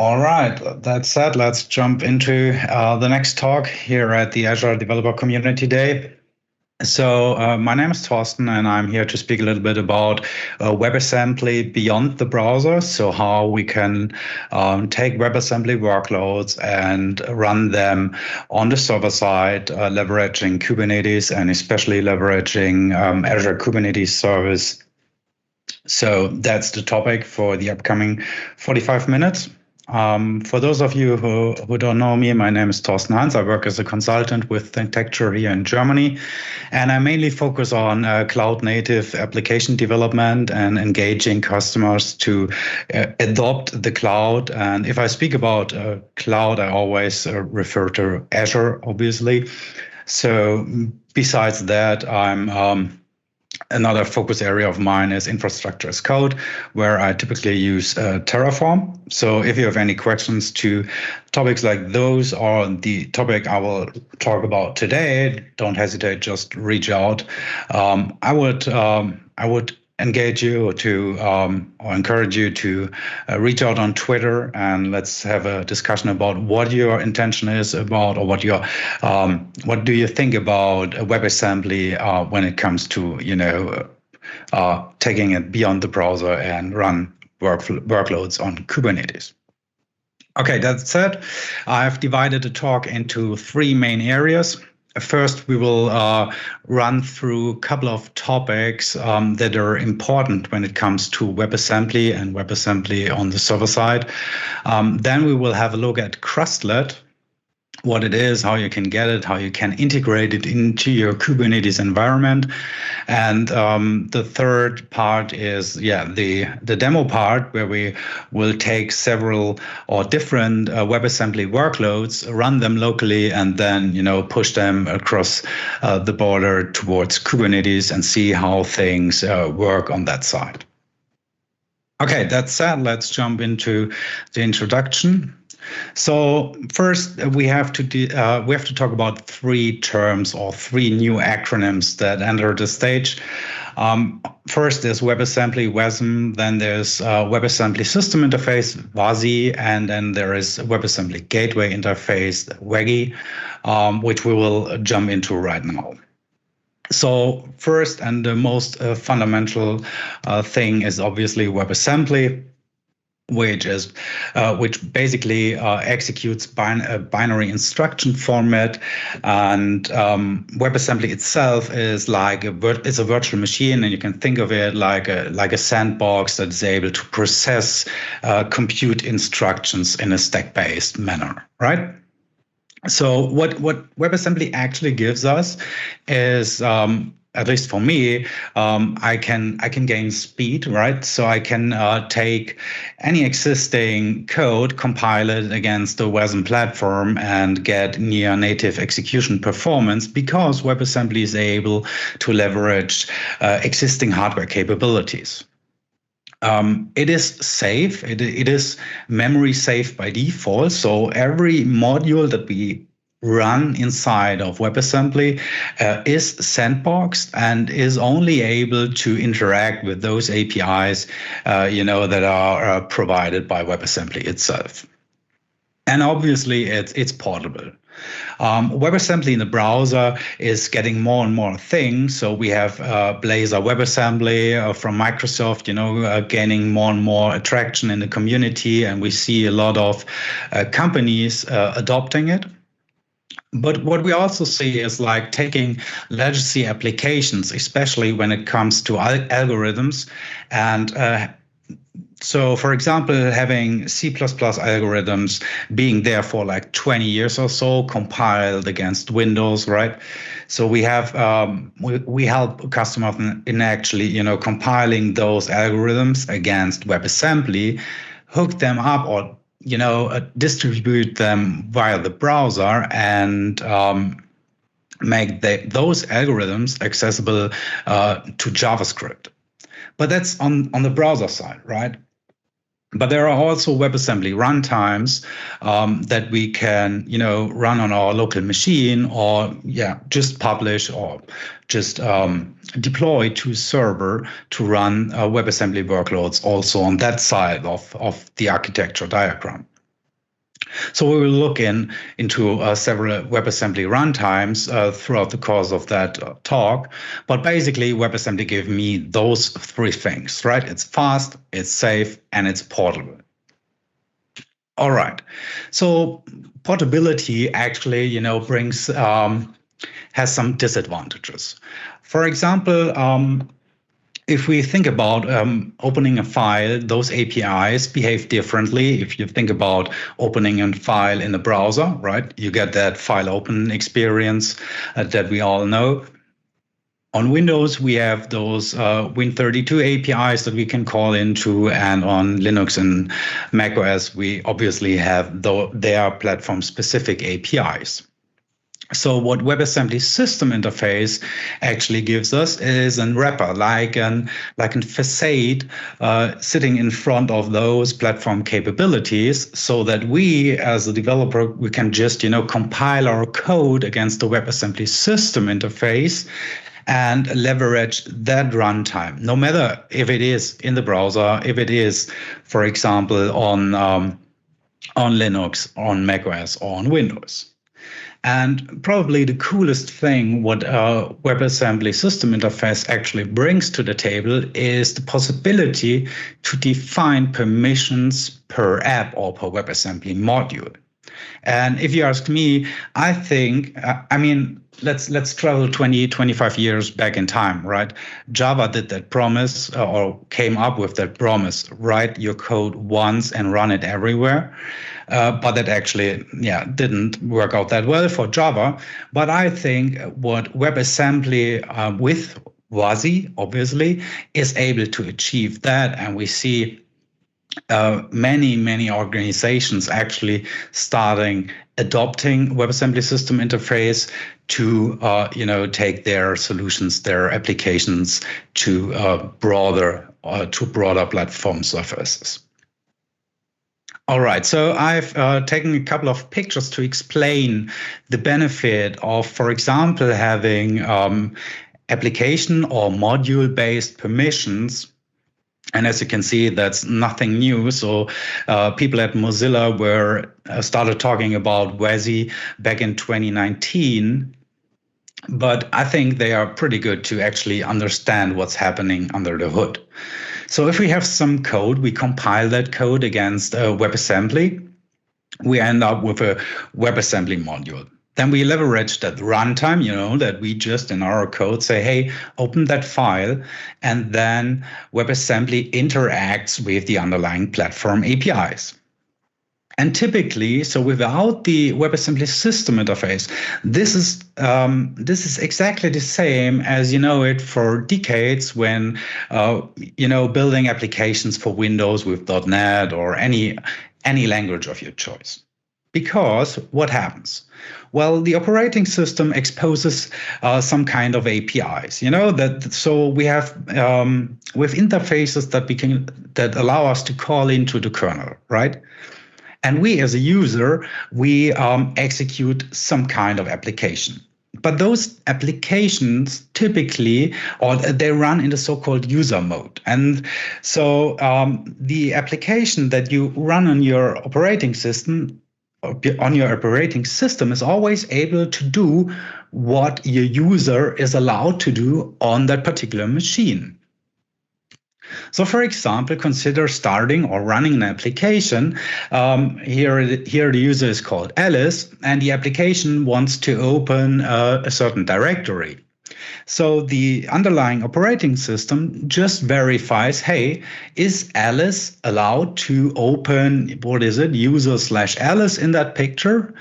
All right, that said, let's jump into the next talk here at the Azure Developer Community Day. So my name is Thorsten, and I'm here to speak a little bit about WebAssembly beyond the browser. So how we can take WebAssembly workloads and run them on the server side, leveraging Kubernetes and especially leveraging Azure Kubernetes Service. So that's the topic for the upcoming 45 minutes. For those of you who don't know me, my name is Thorsten Hans. I work as a consultant with Thinktecture here in Germany, and I mainly focus on cloud-native application development and engaging customers to adopt the cloud. And if I speak about cloud, I always refer to Azure, obviously. So besides that, another focus area of mine is infrastructure as code, where I typically use Terraform. So if you have any questions to topics like those or the topic I will talk about today, don't hesitate, just reach out. I would engage you to or encourage you to reach out on Twitter, and let's have a discussion about what your intention is about, or what do you think about WebAssembly when it comes to taking it beyond the browser and run workloads on Kubernetes. Okay, that said, I've divided the talk into three main areas. First, we will run through a couple of topics that are important when it comes to WebAssembly and WebAssembly on the server side. Then we will have a look at krustlet, what it is, how you can get it, how you can integrate it into your Kubernetes environment. And the third part is, the demo part, where we will take several or different WebAssembly workloads, run them locally, and then push them across the border towards Kubernetes and see how things work on that side. Okay, that said, let's jump into the introduction. So first, we have to talk about three terms or three new acronyms that enter the stage. First is WebAssembly, WASM. Then there's WebAssembly System Interface, WASI, and then there is WebAssembly Gateway Interface, WAGI, which we will jump into right now. So first and the most fundamental thing is obviously WebAssembly, which basically executes a binary instruction format, and WebAssembly itself is it's a virtual machine, and you can think of it like a sandbox that is able to process compute instructions in a stack-based manner, right? So what WebAssembly actually gives us is, at least for me, I can gain speed, right? So I can take any existing code, compile it against the WASM platform, and get near native execution performance, because WebAssembly is able to leverage existing hardware capabilities. It is safe. It is memory safe by default. So every module that we run inside of WebAssembly is sandboxed and is only able to interact with those APIs, that are provided by WebAssembly itself. And obviously, it's portable. WebAssembly in the browser is getting more and more things. So we have Blazor WebAssembly from Microsoft, gaining more and more attraction in the community, and we see a lot of companies adopting it. But what we also see is taking legacy applications, especially when it comes to algorithms, and so, for example, having C++ algorithms being there for 20 years or so, compiled against Windows, right? So we have we help customers in actually compiling those algorithms against WebAssembly, hook them up, or distribute them via the browser, and make those algorithms accessible to JavaScript. But that's on the browser side, right? But there are also WebAssembly runtimes that we can, run on our local machine, or just publish or just deploy to server to run WebAssembly workloads also on that side of the architecture diagram. So we will look into several WebAssembly runtimes throughout the course of that talk. But basically, WebAssembly gave me those three things, right? It's fast, it's safe, and it's portable. All right. So portability actually, brings has some disadvantages. For example, if we think about opening a file, those APIs behave differently. If you think about opening a file in a browser, right, you get that file open experience that we all know. On Windows, we have those Win32 APIs that we can call into, and on Linux and macOS, we obviously have their platform-specific APIs. So what WebAssembly system interface actually gives us is a wrapper, like a facade sitting in front of those platform capabilities, so that we, as a developer, we can just compile our code against the WebAssembly system interface and leverage that runtime, no matter if it is in the browser, if it is, for example, on Linux, on macOS, or on Windows. And probably the coolest thing what a WebAssembly system interface actually brings to the table is the possibility to define permissions per app or per WebAssembly module. And if you ask me, I think, let's travel 20, 25 years back in time, right? Java did that promise or came up with that promise, write your code once and run it everywhere. But that actually, didn't work out that well for Java. But I think what WebAssembly with WASI, obviously, is able to achieve that. And we see many organizations actually starting adopting WebAssembly system interface to take their solutions, their applications to broader platform surfaces. All right, so I've taken a couple of pictures to explain the benefit of, for example, having application or module-based permissions. And as you can see, that's nothing new. So people at Mozilla started talking about WASI back in 2019. But I think they are pretty good to actually understand what's happening under the hood. So if we have some code, we compile that code against WebAssembly, we end up with a WebAssembly module. Then we leverage that runtime, that we just in our code say, hey, open that file, and then WebAssembly interacts with the underlying platform APIs. And typically, so without the WebAssembly system interface, this is exactly the same as you know it for decades when building applications for Windows with .NET or any language of your choice. Because what happens? Well, the operating system exposes some kind of APIs, so we have with interfaces that allow us to call into the kernel, right? And we, as a user, we execute some kind of application. But those applications typically, they run in the so-called user mode. And so the application that you run on your operating system is always able to do what your user is allowed to do on that particular machine. So, for example, consider starting or running an application. Here the user is called Alice, and the application wants to open a certain directory. So the underlying operating system just verifies, hey, is Alice allowed to open, user/Alice in that picture?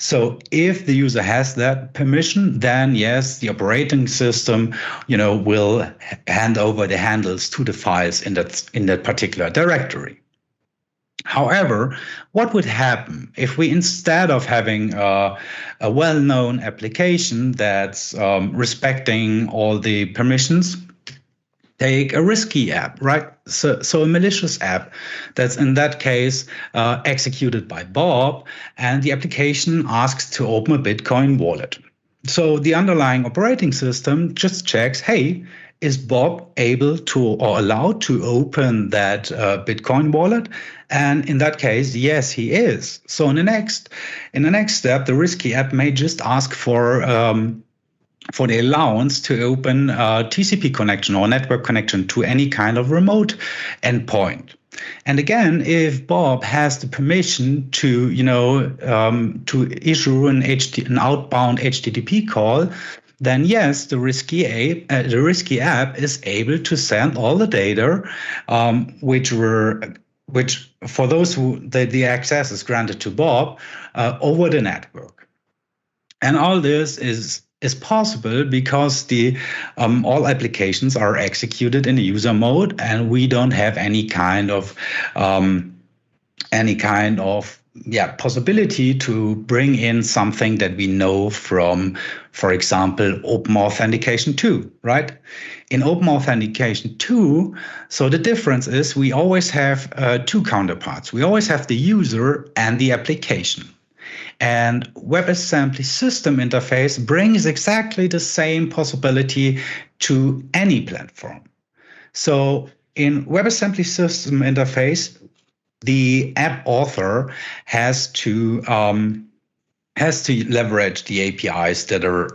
So if the user has that permission, then yes, the operating system, will hand over the handles to the files in that particular directory. However, what would happen if we, instead of having a well-known application that's respecting all the permissions, take a risky app, right? So a malicious app that's in that case executed by Bob, and the application asks to open a Bitcoin wallet. So the underlying operating system just checks, hey, is Bob able to or allowed to open that Bitcoin wallet? And in that case, yes, he is. So in the next step, the risky app may just ask for the allowance to open a TCP connection or network connection to any kind of remote endpoint. And again, if Bob has the permission to, to issue an outbound HTTP call, then yes, the risky app is able to send all the data, which for those who the access is granted to Bob, over the network. And all this is possible because the all applications are executed in the user mode, and we don't have any kind of possibility to bring in something that we know from, for example, Open Authentication 2, right? In Open Authentication 2, so the difference is we always have two counterparts. We always have the user and the application. And WebAssembly system interface brings exactly the same possibility to any platform. So in WebAssembly system interface, the app author has to leverage the APIs that are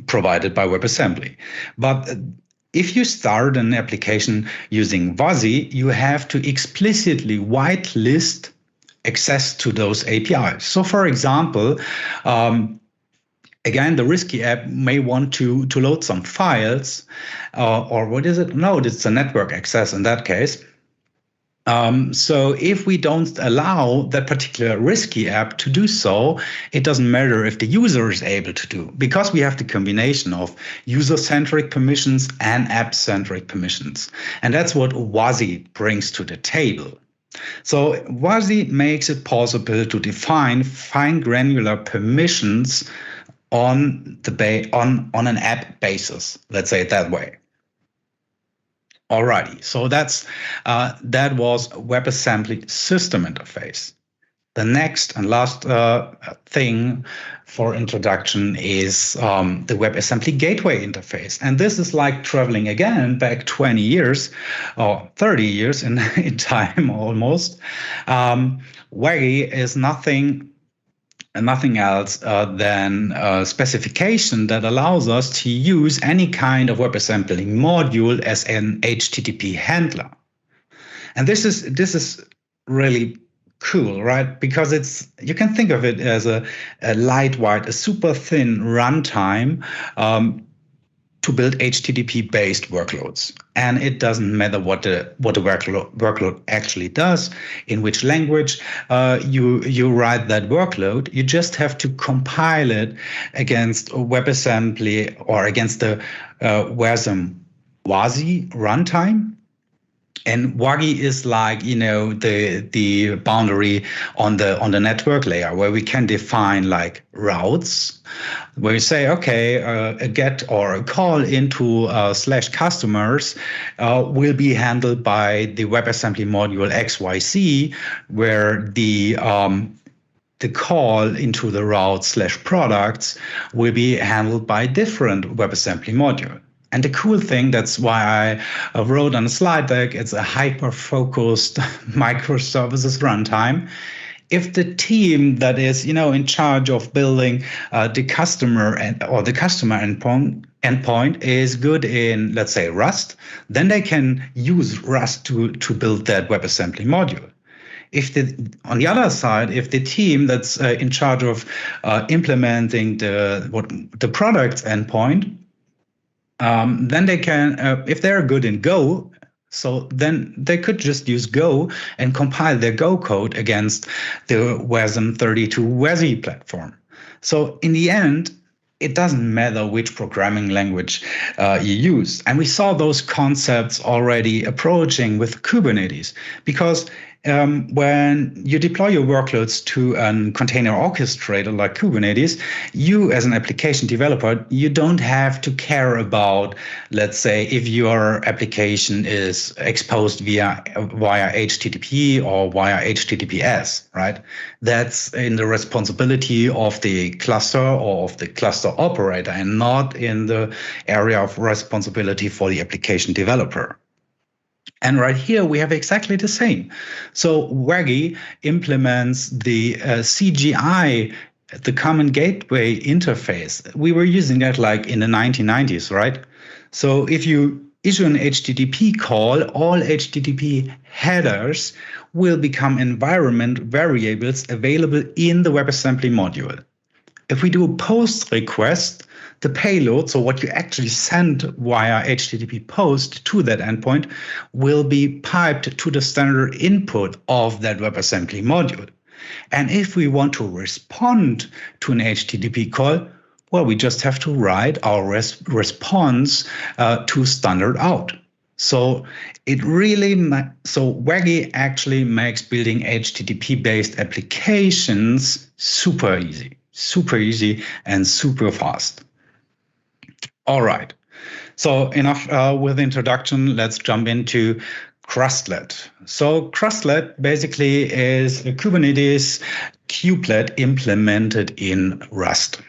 provided by WebAssembly. But if you start an application using WASI, you have to explicitly whitelist access to those APIs. So, for example, again, the risky app may want to load some files, or what is it? No, it's a network access in that case. So if we don't allow that particular risky app to do so, it doesn't matter if the user is able to do, because we have the combination of user-centric permissions and app-centric permissions. And that's what WASI brings to the table. So WASI makes it possible to define fine granular permissions on an app basis. Let's say it that way. Alrighty, so that was WebAssembly system interface. The next and last thing for introduction is the WebAssembly gateway interface. And this is like traveling again back 20 years or 30 years in time almost. WAGI is nothing else than a specification that allows us to use any kind of WebAssembly module as an HTTP handler. And this is really cool, right? Because you can think of it as a lightweight, a super thin runtime to build HTTP-based workloads. And it doesn't matter what the workload actually does, in which language you write that workload. You just have to compile it against WebAssembly or against the WASM WASI runtime. And WAGI is like, the boundary on the network layer, where we can define like routes, where we say, okay, a get or a call into /customers will be handled by the WebAssembly module XYZ, where the call into the route /products will be handled by a different WebAssembly module. And the cool thing, that's why I wrote on the slide deck, it's a hyper-focused microservices runtime. If the team that is, in charge of building the customer endpoint is good in, let's say, Rust, then they can use Rust to build that WebAssembly module. On the other side, if the team that's in charge of implementing the product endpoint, then they can, if they're good in Go, so then they could just use Go and compile their Go code against the WASM 32 WASI platform. So in the end, it doesn't matter which programming language you use. And we saw those concepts already approaching with Kubernetes, because when you deploy your workloads to a container orchestrator like Kubernetes, you as an application developer, you don't have to care about, let's say, if your application is exposed via HTTP or via HTTPS, right? That's in the responsibility of the cluster or of the cluster operator, and not in the area of responsibility for the application developer. And right here, we have exactly the same. So WAGI implements the CGI, the Common Gateway Interface. We were using that like in the 1990s, right? So if you issue an HTTP call, all HTTP headers will become environment variables available in the WebAssembly module. If we do a post request, the payload, so what you actually send via HTTP post to that endpoint, will be piped to the standard input of that WebAssembly module. And if we want to respond to an HTTP call, well, we just have to write our response to standard out. So WAGI actually makes building HTTP-based applications super easy and super fast. All right. So enough with the introduction. Let's jump into krustlet. So krustlet basically is a Kubernetes kubelet implemented in Rust.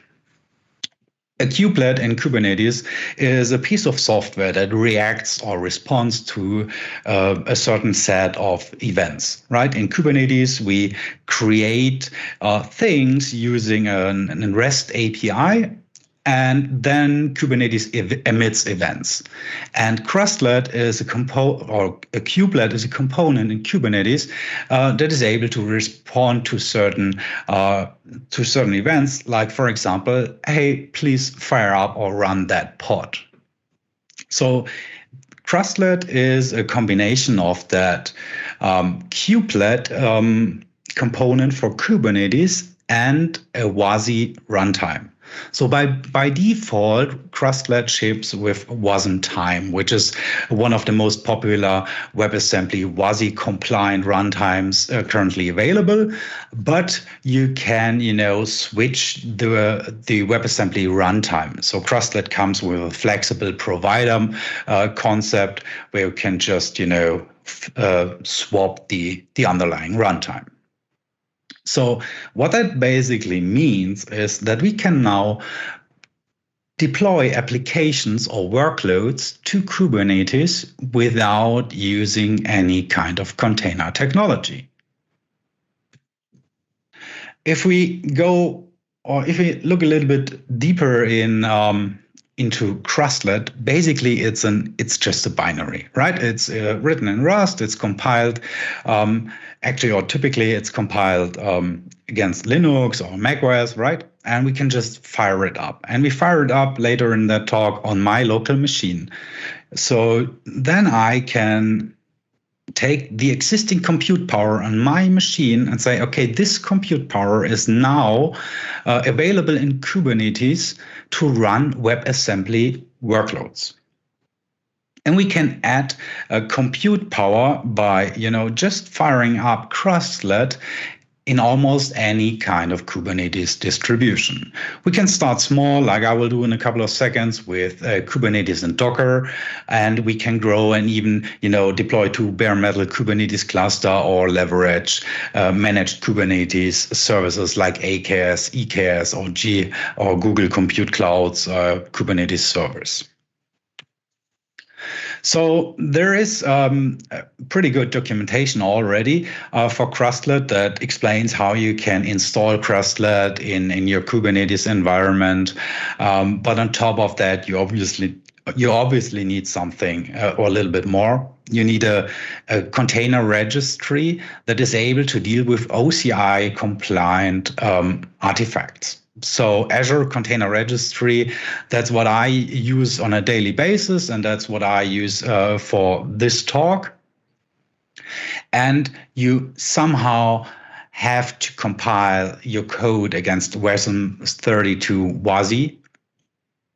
A kubelet in Kubernetes is a piece of software that reacts or responds to a certain set of events, right? In Kubernetes, we create things using an REST API, and then Kubernetes emits events. And krustlet is a kubelet is a component in Kubernetes that is able to respond to certain events, like, for example, hey, please fire up or run that pod. So krustlet is a combination of that kubelet component for Kubernetes and a WASI runtime. So by default, krustlet ships with WASM time, which is one of the most popular WebAssembly WASI compliant runtimes currently available. But you can, switch the WebAssembly runtime. So krustlet comes with a flexible provider concept where you can just, swap the underlying runtime. So what that basically means is that we can now deploy applications or workloads to Kubernetes without using any kind of container technology. If we look a little bit deeper into krustlet, basically it's just a binary, right? It's written in Rust, it's compiled, typically it's compiled against Linux or macOS, right? And we can just fire it up. And we fire it up later in that talk on my local machine. So then I can take the existing compute power on my machine and say, okay, this compute power is now available in Kubernetes to run WebAssembly workloads. And we can add compute power by, just firing up krustlet in almost any kind of Kubernetes distribution. We can start small, like I will do in a couple of seconds with Kubernetes and Docker, and we can grow and even, deploy to bare metal Kubernetes cluster or leverage managed Kubernetes services like AKS, EKS, or Google Compute Cloud's Kubernetes servers. So there is pretty good documentation already for krustlet that explains how you can install krustlet in your Kubernetes environment. But on top of that, you obviously need something or a little bit more. You need a container registry that is able to deal with OCI compliant artifacts. So Azure Container Registry, that's what I use on a daily basis, and that's what I use for this talk. And you somehow have to compile your code against WASM 32 WASI.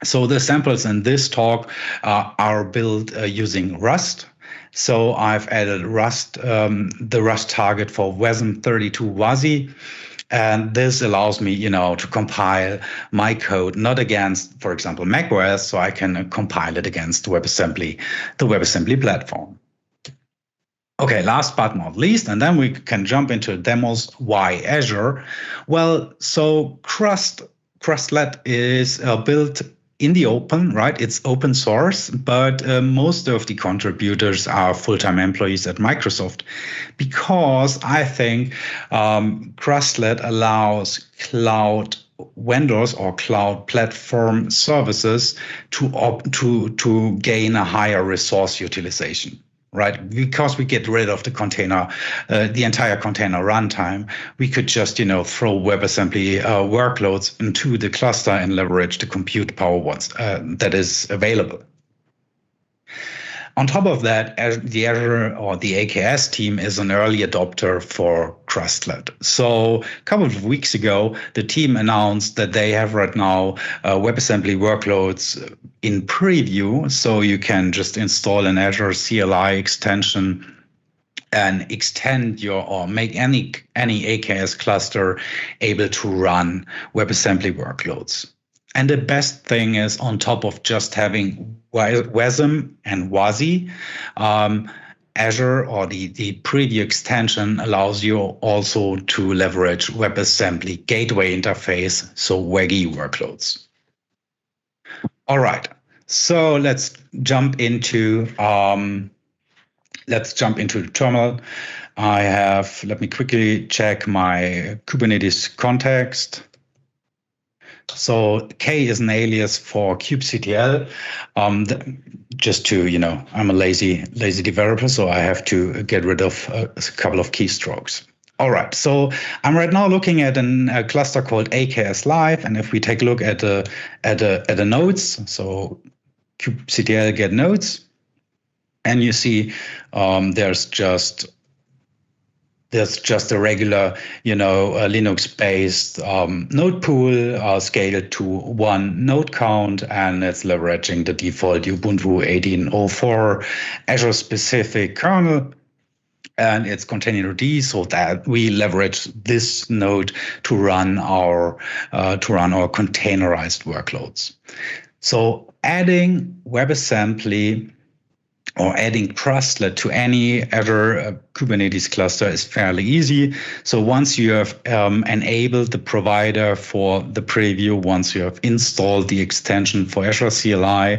So the samples in this talk are built using Rust. So I've added Rust, the Rust target for WASM 32 WASI. And this allows me, to compile my code, not against, for example, macOS, so I can compile it against WebAssembly, the WebAssembly platform. Okay, last but not least, and then we can jump into demos. Why Azure? Well, so krustlet is built in the open, right? It's open source, but most of the contributors are full-time employees at Microsoft, because I think Krustlet allows cloud vendors or cloud platform services to gain a higher resource utilization. Right, because we get rid of the container, the entire container runtime, we could just, throw WebAssembly workloads into the cluster and leverage the compute power that is available. On top of that, the Azure or the AKS team is an early adopter for Krustlet. So a couple of weeks ago, the team announced that they have right now WebAssembly workloads in preview. So you can just install an Azure CLI extension and extend or make any AKS cluster able to run WebAssembly workloads. And the best thing is, on top of just having WASM and WASI, Azure or the preview extension allows you also to leverage WebAssembly gateway interface, so WAGI workloads. All right, so let's jump into the terminal. Let me quickly check my Kubernetes context. So K is an alias for kubectl. Just to, I'm a lazy developer, so I have to get rid of a couple of keystrokes. All right, so I'm right now looking at a cluster called AKS Live, and if we take a look at the nodes, so kubectl get nodes, and you see there's just a regular, Linux-based node pool scaled to 1 node count, and it's leveraging the default Ubuntu 18.04 Azure-specific kernel, and it's containerd, so that we leverage this node to run our containerized workloads. So adding WebAssembly or adding Krustlet to any Azure Kubernetes cluster is fairly easy. So once you have enabled the provider for the preview, once you have installed the extension for Azure CLI,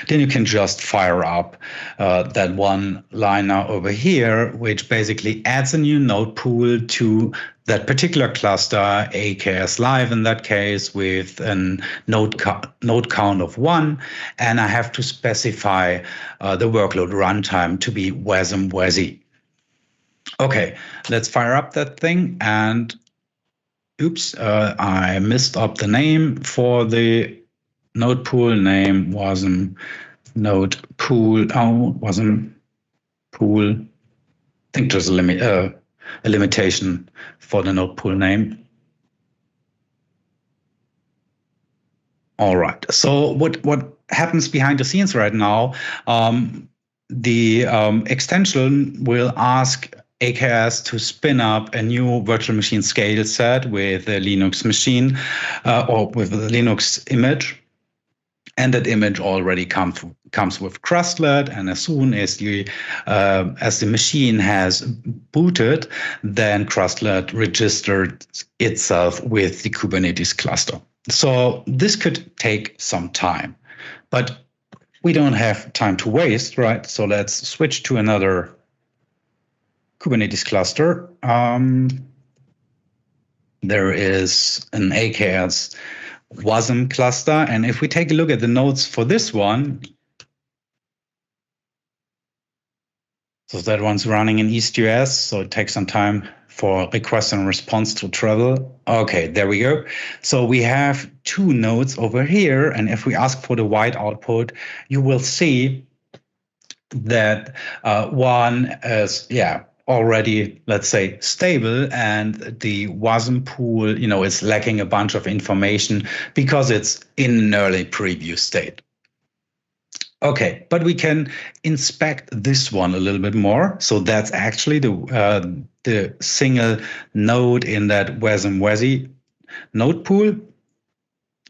then you can just fire up that one liner over here, which basically adds a new node pool to that particular cluster, AKS Live in that case, with a node count of 1, and I have to specify the workload runtime to be WASM WASI. Okay, let's fire up that thing, and oops, I messed up the name for the node pool. Name WASM node pool. Oh, WASM pool. I think there's a limitation for the node pool name. All right. So what happens behind the scenes right now? The extension will ask AKS to spin up a new virtual machine scale set with a Linux machine or with a Linux image. And that image already comes with Krustlet, and as soon as the machine has booted, then Krustlet registered itself with the Kubernetes cluster. So this could take some time, but we don't have time to waste, right? So let's switch to another Kubernetes cluster. There is an AKS WASM cluster, and if we take a look at the nodes for this one, so that one's running in East US, so it takes some time for request and response to travel. Okay, there we go. So we have 2 nodes over here, and if we ask for the white output, you will see that one is, already, let's say, stable, and the WASM pool, is lacking a bunch of information because it's in an early preview state. Okay, but we can inspect this one a little bit more. So that's actually the single node in that WASM WASI node pool.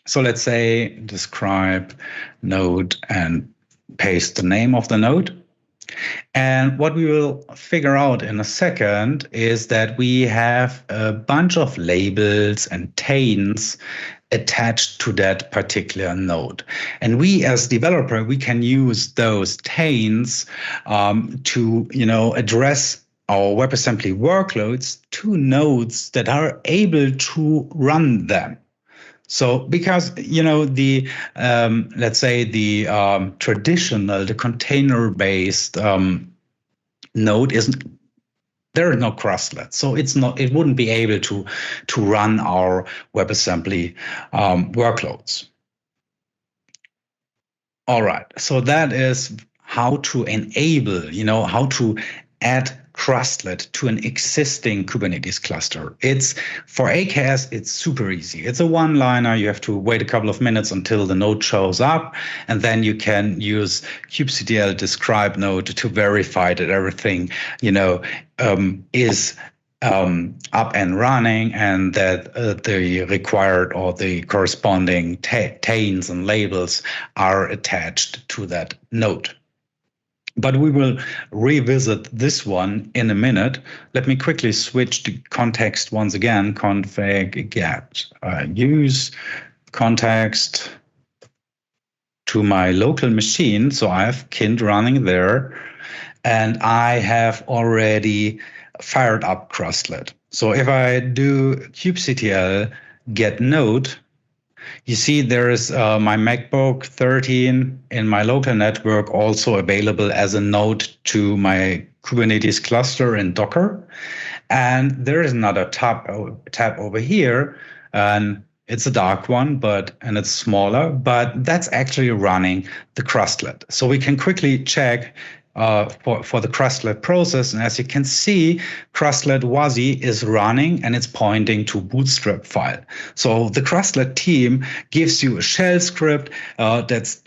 So let's say describe node and paste the name of the node. And what we will figure out in a second is that we have a bunch of labels and tains attached to that particular node. And we as developer, we can use those tains to address our WebAssembly workloads to nodes that are able to run them. So because, the, let's say the traditional, the container-based node there is no krustlet. So it wouldn't be able to run our WebAssembly workloads. All right, so that is how to enable, how to add krustlet to an existing Kubernetes cluster. It's for AKS, it's super easy. It's a one-liner. You have to wait a couple of minutes until the node shows up, and then you can use kubectl describe node to verify that everything, is up and running, and that the required or the corresponding tains and labels are attached to that node. But we will revisit this one in a minute. Let me quickly switch to context once again. Config get use context to my local machine. So I have Kind running there, and I have already fired up krustlet. So if I do kubectl get node, you see there is my MacBook 13 in my local network also available as a node to my Kubernetes cluster in Docker. And there is another tab over here, and it's a dark one, and it's smaller, but that's actually running the krustlet. So we can quickly check for the krustlet process. And as you can see, krustlet WASI is running and it's pointing to bootstrap file. So the krustlet team gives you a shell script that's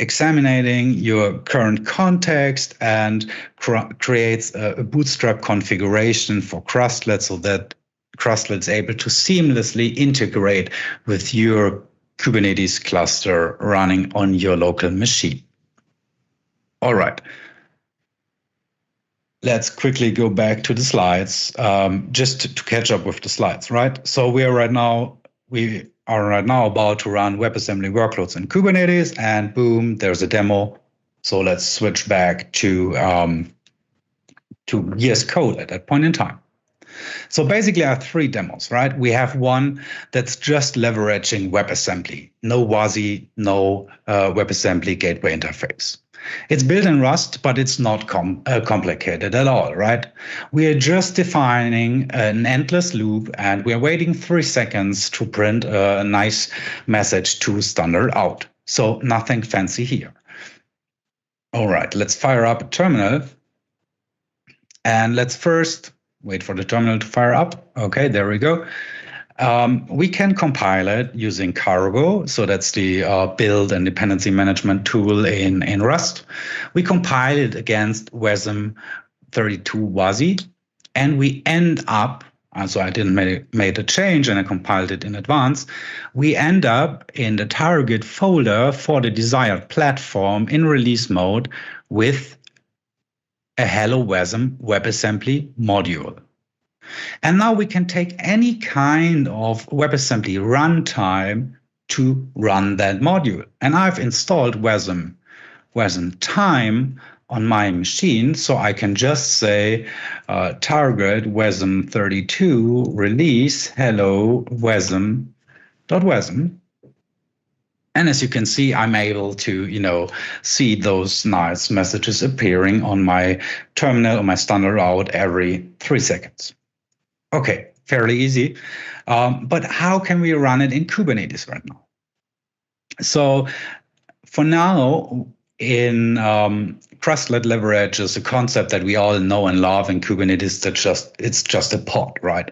examining your current context and creates a bootstrap configuration for krustlet so that krustlet is able to seamlessly integrate with your Kubernetes cluster running on your local machine. All right, let's quickly go back to the slides, just to catch up with the slides, right? So we are right now about to run WebAssembly workloads in Kubernetes, and boom, there's a demo. So let's switch back to VS Code at that point in time. So basically, I have three demos, right? We have one that's just leveraging WebAssembly, no WASI, no WebAssembly gateway interface. It's built in Rust, but it's not complicated at all, right? We are just defining an endless loop, and we're waiting 3 seconds to print a nice message to standard out. So nothing fancy here. All right, let's fire up a terminal. And let's first wait for the terminal to fire up. Okay, there we go. We can compile it using Cargo. So that's the build and dependency management tool in Rust. We compile it against WASM 32 WASI, and we end up, so I didn't make a change and I compiled it in advance. We end up in the target folder for the desired platform in release mode with a Hello WASM WebAssembly module. And now we can take any kind of WebAssembly runtime to run that module. And I've installed WASM time on my machine, so I can just say target WASM 32 release hello WASM.wasm. And as you can see, I'm able to, see those nice messages appearing on my terminal or my standard out every 3 seconds. Okay, fairly easy. But how can we run it in Kubernetes right now? So for now, in krustlet leverages a concept that we all know and love in Kubernetes, that it's just a pod, right?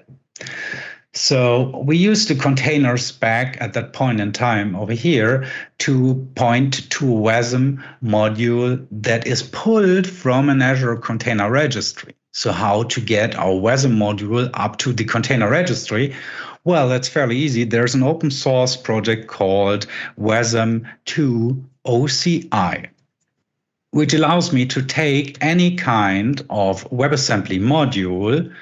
So we use the container spec at that point in time over here to point to a WASM module that is pulled from an Azure Container Registry. So how to get our WASM module up to the container registry? Well, that's fairly easy. There's an open source project called WASM 2 OCI. which allows me to take any kind of WebAssembly module,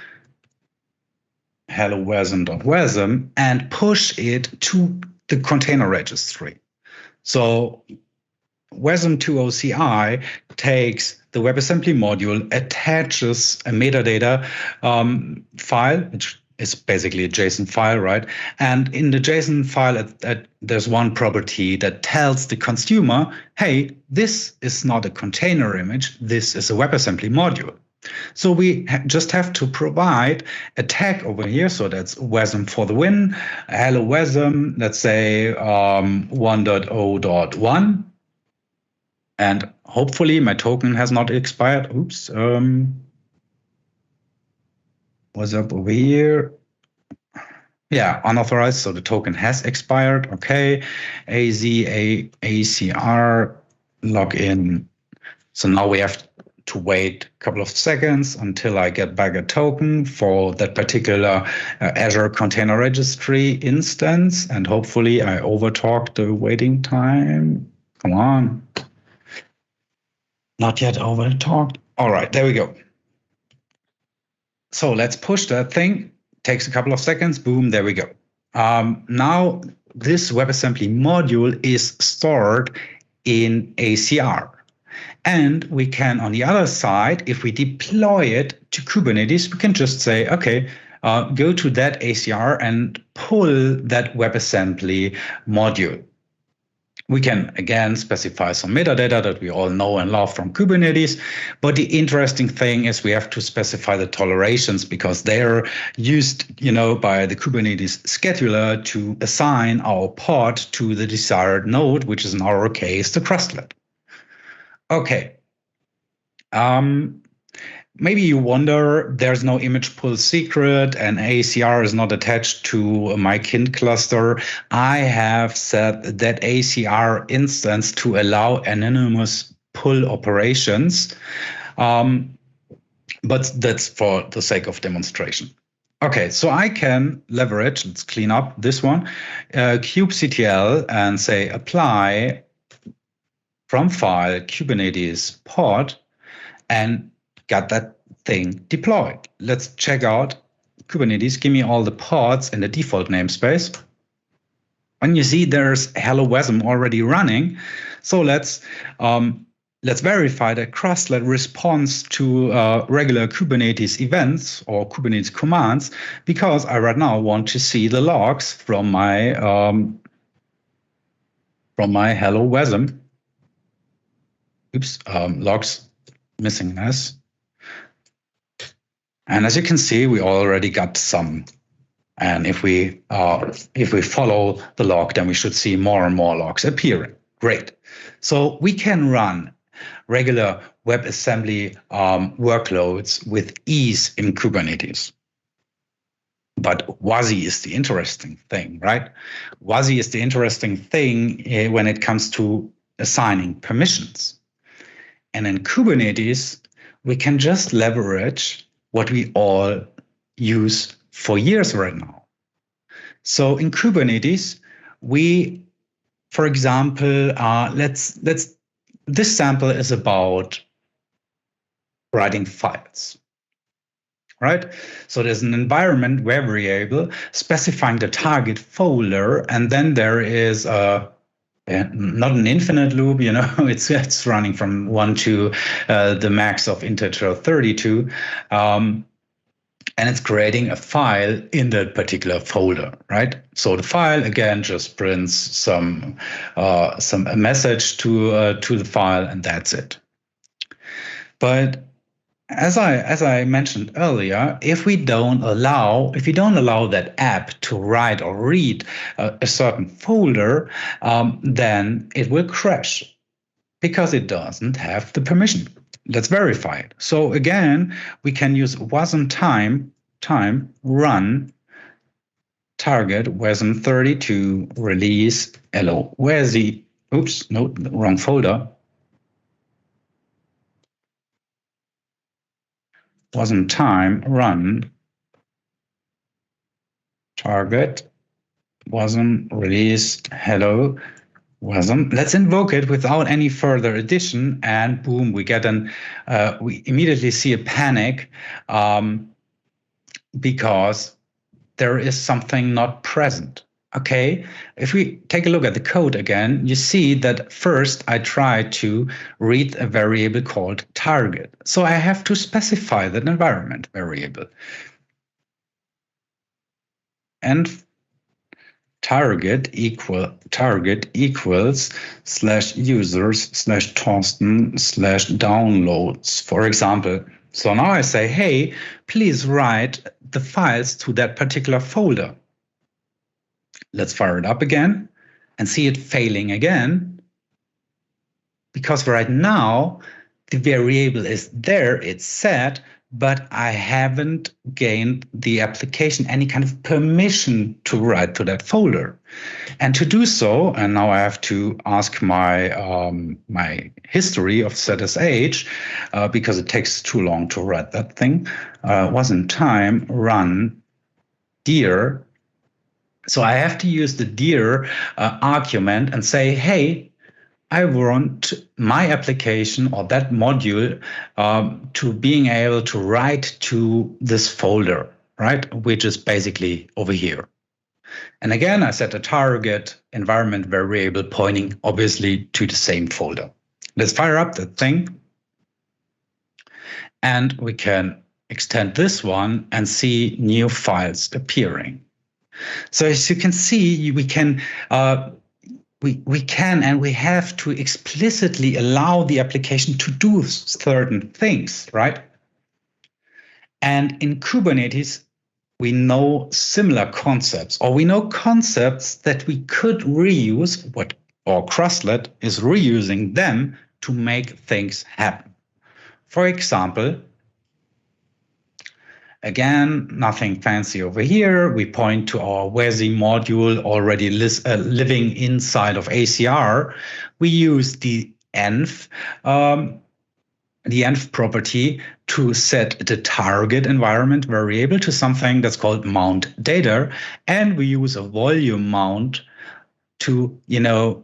hello WASM.WASM, and push it to the container registry. So WASM2OCI takes the WebAssembly module, attaches a metadata file, which is basically a JSON file, right? And in the JSON file, there's one property that tells the consumer, hey, this is not a container image, this is a WebAssembly module. So we just have to provide a tag over here. So that's WASM for the win, hello WASM, let's say 1.0.1. And hopefully my token has not expired. Oops. What's up over here? Yeah, unauthorized. So the token has expired. Okay. ACR login. So now we have to wait a couple of seconds until I get back a token for that particular Azure Container Registry instance. And hopefully I overtalked the waiting time. Come on. Not yet overtalked. All right, there we go. So let's push that thing. Takes a couple of seconds. Boom, there we go. Now this WebAssembly module is stored in ACR. And we can, on the other side, if we deploy it to Kubernetes, we can just say, okay, go to that ACR and pull that WebAssembly module. We can, again, specify some metadata that we all know and love from Kubernetes. But the interesting thing is we have to specify the tolerations because they're used, by the Kubernetes scheduler to assign our pod to the desired node, which is in our case, the krustlet. Okay. Maybe you wonder, there's no image pull secret and ACR is not attached to my kind cluster. I have set that ACR instance to allow anonymous pull operations, but that's for the sake of demonstration. Okay, so I can leverage, let's clean up this one, kubectl and say apply from file Kubernetes pod and got that thing deployed. Let's check out Kubernetes. Give me all the pods in the default namespace. And you see there's hello WASM already running. So let's verify that krustlet responds to regular Kubernetes events or Kubernetes commands, because I right now want to see the logs from my hello WASM. Oops, logs missing an S. And as you can see, we already got some. And if we follow the log, then we should see more and more logs appearing. Great. So we can run regular WebAssembly workloads with ease in Kubernetes. But WASI is the interesting thing, right? WASI is the interesting thing when it comes to assigning permissions. And in Kubernetes, we can just leverage what we all use for years right now. So in Kubernetes, we, for example, this sample is about writing files, right? So there's an environment variable specifying the target folder, and then there is not an infinite loop, it's running from 1 to the max of integer 32. And it's creating a file in that particular folder, right? So the file again just prints some a message to the file, and that's it. But as I mentioned earlier, if we don't allow that app to write or read a certain folder, then it will crash because it doesn't have the permission. Let's verify it. So again, we can use wasm time run target wasm32 release hello. Where's the oops, no, wrong folder. Wasm time run target wasm release hello WASM. Let's invoke it without any further addition, and boom, we get we immediately see a panic because there is something not present. Okay, if we take a look at the code again, you see that first I try to read a variable called target. So I have to specify that environment variable. And target equals /users/Thorsten/downloads, for example. So now I say, hey, please write the files to that particular folder. Let's fire it up again and see it failing again. Because right now, the variable is there, it's set, but I haven't gained the application any kind of permission to write to that folder. And to do so, and now I have to ask my my history of ZSH because it takes too long to write that thing. Wasn't time run dir. So I have to use the dir argument and say, hey, I want my application or that module to being able to write to this folder, right? Which is basically over here. And again, I set a target environment variable pointing obviously to the same folder. Let's fire up that thing. And we can extend this one and see new files appearing. So as you can see, we can and we have to explicitly allow the application to do certain things, right? And in Kubernetes, we know similar concepts, or we know concepts that we could reuse, or krustlet is reusing them to make things happen. For example, again, nothing fancy over here. We point to our WASM module already living inside of ACR. We use the env property to set the target environment variable to something that's called mount data, and we use a volume mount to,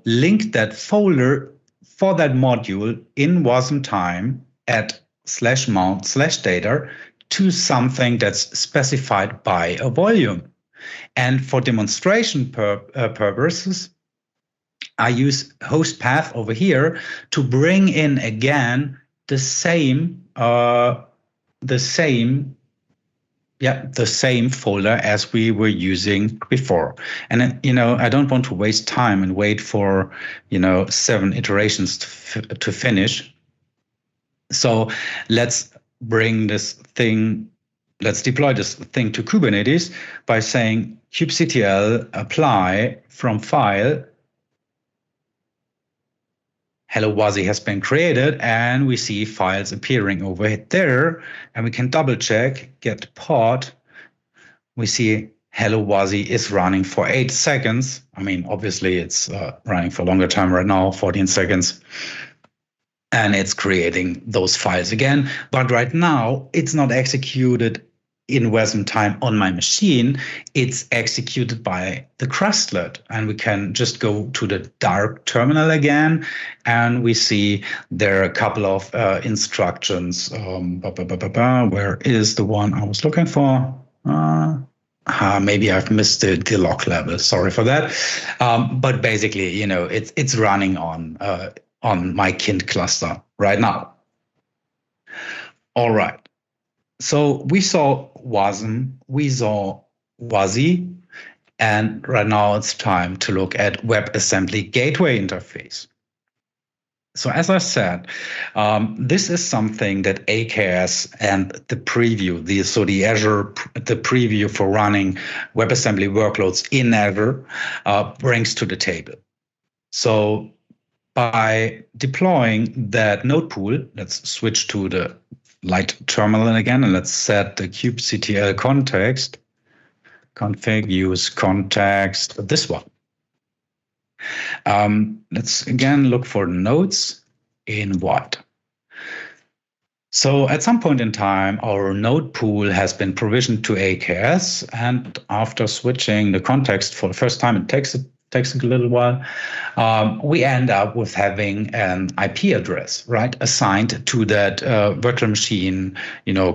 link that folder for that module in WASM time at /mount/data to something that's specified by a volume. And for demonstration purposes, I use host path over here to bring in again the same folder as we were using before. And I don't want to waste time and wait for 7 iterations to finish. So let's deploy this thing to Kubernetes by saying kubectl apply from file. Hello WASI has been created, and we see files appearing over there, and we can double check, get pod. We see Hello WASI is running for 8 seconds. I mean, obviously it's running for a longer time right now, 14 seconds. And it's creating those files again. But right now, it's not executed in WASM time on my machine. It's executed by the krustlet. And we can just go to the dark terminal again. And we see there are a couple of instructions. Where is the one I was looking for? Maybe I've missed the log level. Sorry for that. But basically, it's running on my kind cluster right now. All right. So we saw WASM, we saw WASI, and right now it's time to look at WebAssembly gateway interface. So as I said, this is something that AKS and the preview, the preview for running WebAssembly workloads in Azure brings to the table. So by deploying that node pool, let's switch to the light terminal again, and let's set the kubectl context, config use context, this one. Let's again look for nodes in white. So at some point in time, our node pool has been provisioned to AKS, and after switching the context for the first time, it takes a little while, we end up with having an IP address, right, assigned to that virtual machine,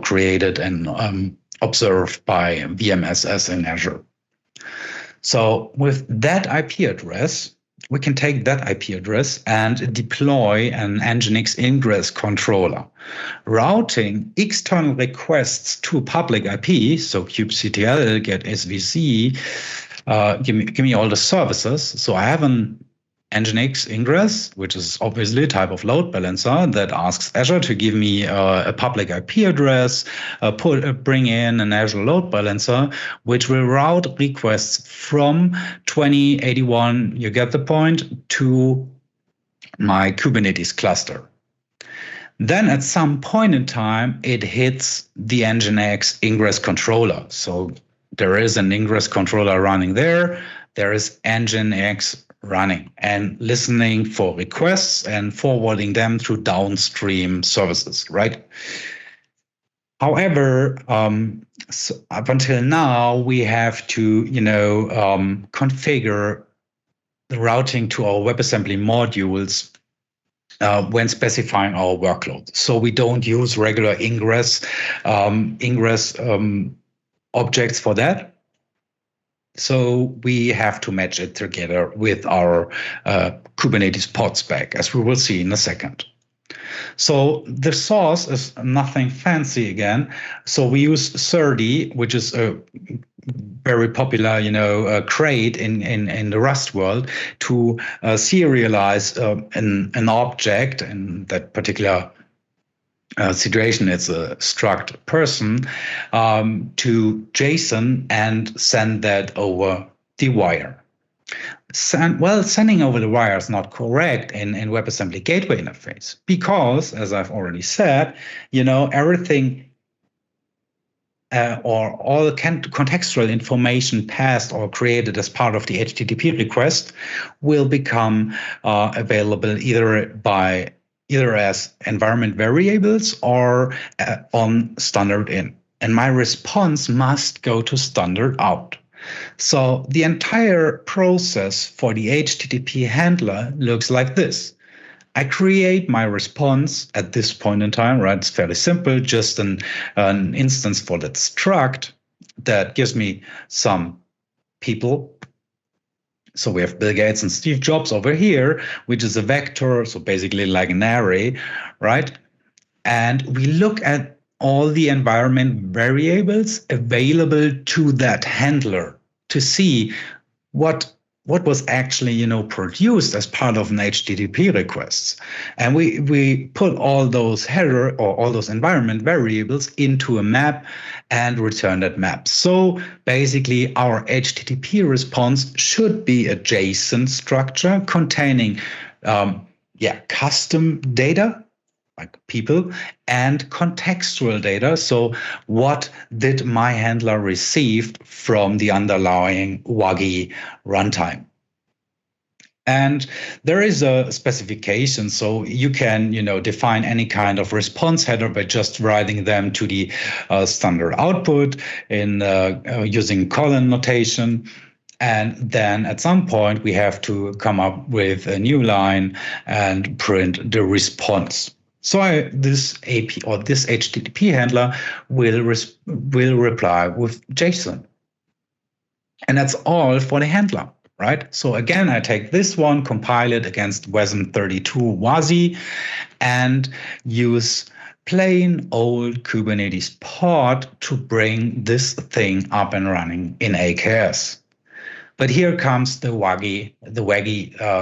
created and observed by VMSS in Azure. So with that IP address, we can take that IP address and deploy an Nginx Ingress controller, routing external requests to a public IP, so kubectl, get svc, give me all the services. So I have an Nginx Ingress, which is obviously a type of load balancer that asks Azure to give me a public IP address, bring in an Azure load balancer, which will route requests from 2081, you get the point, to my Kubernetes cluster. Then at some point in time, it hits the Nginx Ingress controller. So there is an Ingress controller running there. There is Nginx running and listening for requests and forwarding them through downstream services, right? However, so up until now, we have to, configure the routing to our WebAssembly modules when specifying our workload. So we don't use regular Ingress objects for that. So we have to match it together with our Kubernetes pod spec, as we will see in a second. So the source is nothing fancy again. So we use SERDI, which is a very popular, crate in the Rust world to serialize an object. In that particular situation, it's a struct person, to JSON and send that over the wire. Sending over the wire is not correct in WebAssembly gateway interface because, as I've already said, everything or all contextual information passed or created as part of the HTTP request will become available either as environment variables or on standard in. And my response must go to standard out. So the entire process for the HTTP handler looks like this. I create my response at this point in time, right? It's fairly simple, just an instance for that struct that gives me some people. So we have Bill Gates and Steve Jobs over here, which is a vector, so basically like an array, right? And we look at all the environment variables available to that handler to see what was actually produced as part of an HTTP request. And we put all those header or all those environment variables into a map and return that map. So basically our HTTP response should be a JSON structure containing custom data, like people, and contextual data. So what did my handler receive from the underlying WAGI runtime? And there is a specification, so you can, define any kind of response header by just writing them to the standard output in using colon notation. And then at some point, we have to come up with a new line and print the response. So this AP or this HTTP handler will reply with JSON. And that's all for the handler, right? So again, I take this one, compile it against WASM 32 WASI, and use plain old Kubernetes pod to bring this thing up and running in AKS. But here comes the WAGI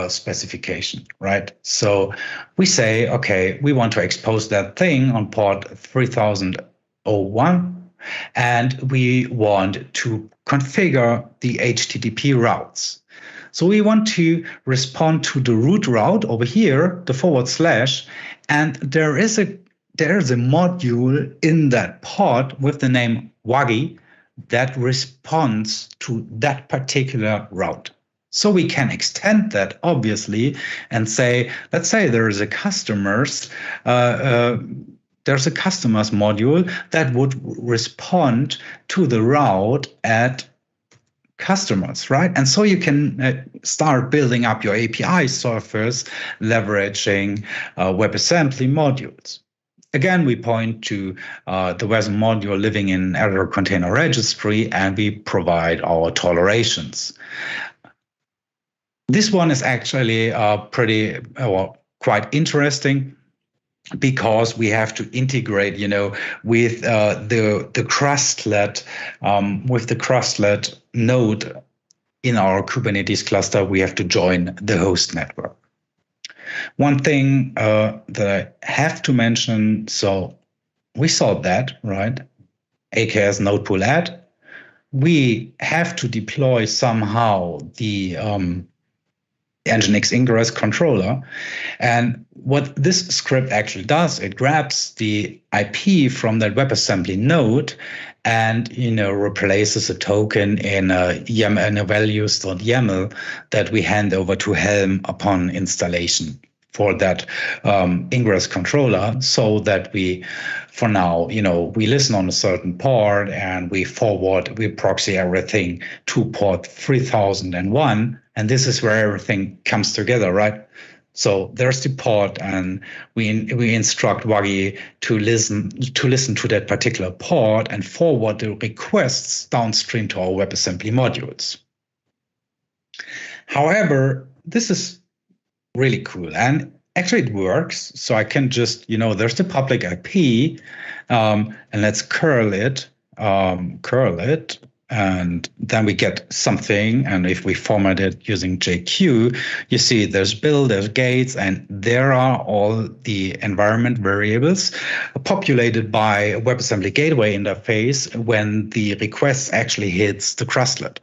specification, right? So we say, okay, we want to expose that thing on port 3001, and we want to configure the HTTP routes. So we want to respond to the root route over here, the /, and there is a module in that pod with the name WAGI that responds to that particular route. So we can extend that obviously and say, let's say there is a customer's module that would respond to the route at customers, right? And so you can start building up your API surface, leveraging WebAssembly modules. Again, we point to the WASM module living in Azure Container Registry, and we provide our tolerations. This one is actually quite interesting, because we have to integrate, with the krustlet, node in our Kubernetes cluster. We have to join the host network. One thing that I have to mention, so we solved that, right? AKS node pool add. We have to deploy somehow the Nginx Ingress controller. And what this script actually does, it grabs the IP from that WebAssembly node and replaces a token in a values.yaml that we hand over to Helm upon installation for that Ingress controller, so that we, for now, we listen on a certain port and we proxy everything to port 3001. And this is where everything comes together, right? So there's the port, and we instruct Wagi to listen to that particular port and forward the requests downstream to our WebAssembly modules. However, this is really cool, and actually it works. So I can just, there's the public IP, and let's curl it, and then we get something. And if we format it using JQ, you see there's build, there's gates, and there are all the environment variables populated by a WebAssembly gateway interface when the request actually hits the krustlet.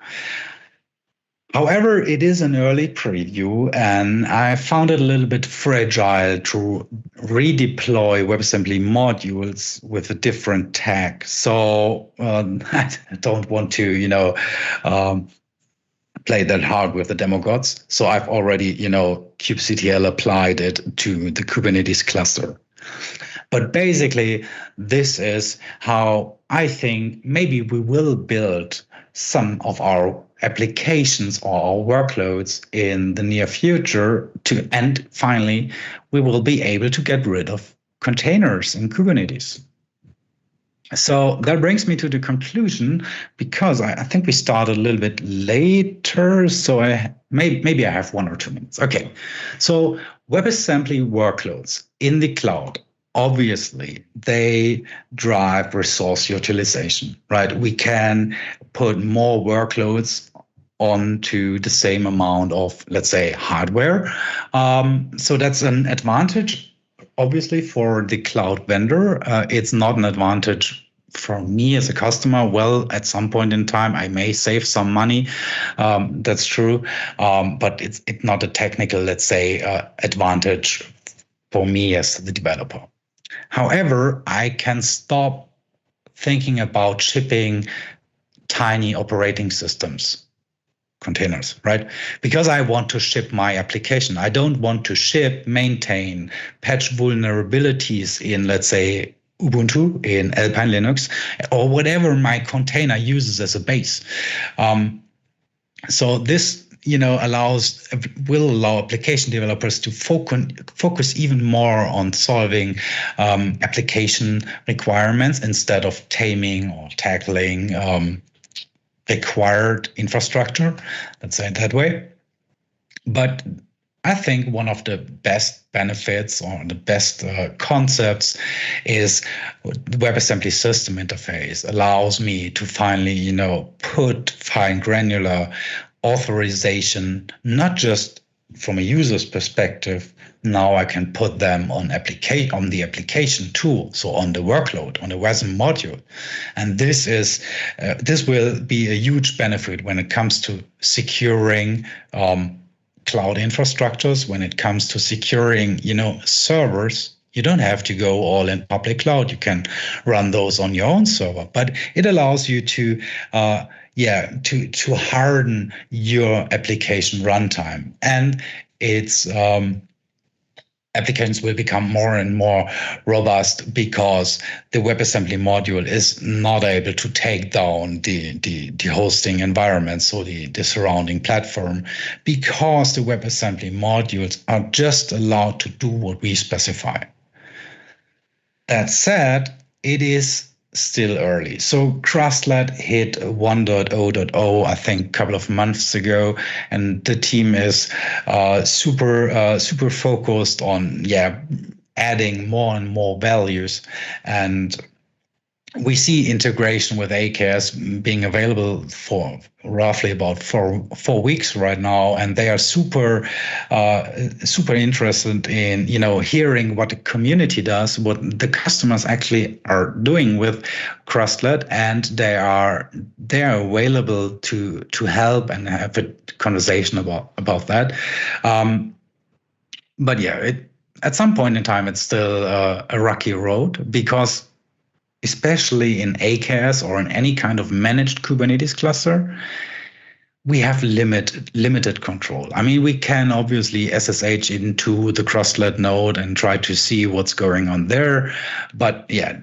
However, it is an early preview, and I found it a little bit fragile to redeploy WebAssembly modules with a different tag. So I don't want to, play that hard with the demo gods. So I've already, kubectl applied it to the Kubernetes cluster. But basically, this is how I think maybe we will build some of our applications or our workloads in the near future, and finally, we will be able to get rid of containers in Kubernetes. So that brings me to the conclusion, because I think we started a little bit later, so maybe I have 1 or 2 minutes. Okay, so WebAssembly workloads in the cloud, obviously, they drive resource utilization, right? We can put more workloads onto the same amount of, let's say, hardware. So that's an advantage, obviously, for the cloud vendor. It's not an advantage for me as a customer. Well, at some point in time, I may save some money. That's true. But it's not a technical, let's say, advantage for me as the developer. However, I can stop thinking about shipping tiny operating systems containers, right? Because I want to ship my application. I don't want to maintain, patch vulnerabilities in, let's say, Ubuntu, in Alpine Linux, or whatever my container uses as a base. So this will allow application developers to focus even more on solving application requirements instead of taming or tackling required infrastructure, let's say it that way. But I think one of the best benefits or the best concepts is the WebAssembly system interface allows me to finally, put fine granular authorization, not just from a user's perspective. Now I can put them on the application tool, so on the workload, on the WASM module, and this will be a huge benefit when it comes to securing cloud infrastructures, when it comes to securing servers. You don't have to go all in public cloud. You can run those on your own server, but it allows you to harden your application runtime. And it's applications will become more and more robust because the WebAssembly module is not able to take down the hosting environment, so the surrounding platform, because the WebAssembly modules are just allowed to do what we specify. That said, it is still early. So krustlet hit 1.0.0, I think, a couple of months ago, and the team is super focused on adding more and more values. And we see integration with AKS being available for roughly about four weeks right now, and they are super interested in hearing what the community does, what the customers actually are doing with krustlet, and they are available to help and have a conversation about that. But yeah, at some point in time, it's still a rocky road, because especially in AKS or in any kind of managed Kubernetes cluster, we have limited control. I mean, we can obviously SSH into the krustlet node and try to see what's going on there. But yeah,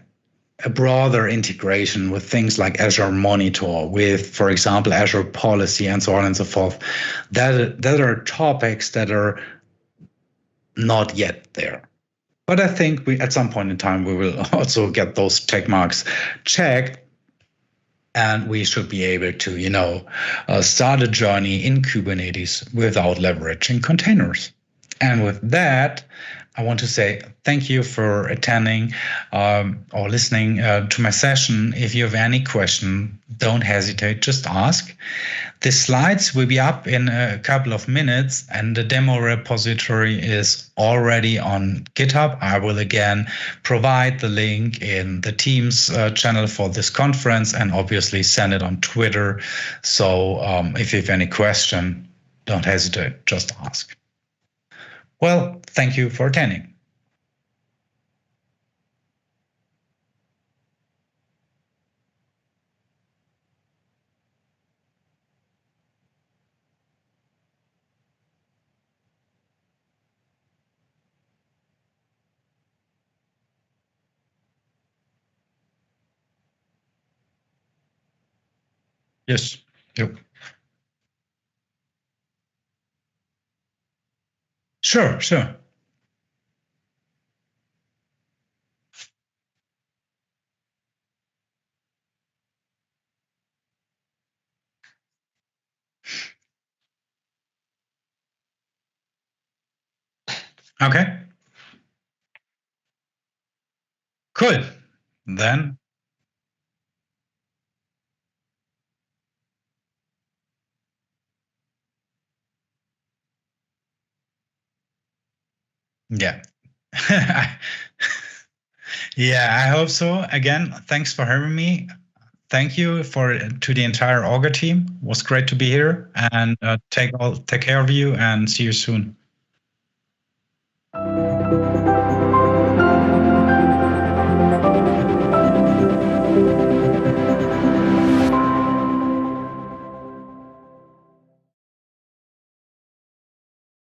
a broader integration with things like Azure Monitor, with, for example, Azure Policy and so on and so forth, that are topics that are not yet there. But I think at some point in time, we will also get those check marks checked, and we should be able to, start a journey in Kubernetes without leveraging containers. And with that, I want to say thank you for attending or listening to my session. If you have any question, don't hesitate, just ask. The slides will be up in a couple of minutes, and the demo repository is already on GitHub. I will again provide the link in the Teams channel for this conference, and obviously send it on Twitter. So if you have any question, don't hesitate, just ask. Well, thank you for attending. Yes. Yep. Sure. Okay. Cool. Then, yeah. Yeah, I hope so. Again, thanks for having me. Thank you to the entire Augur team. It was great to be here, and take care of you, and see you soon.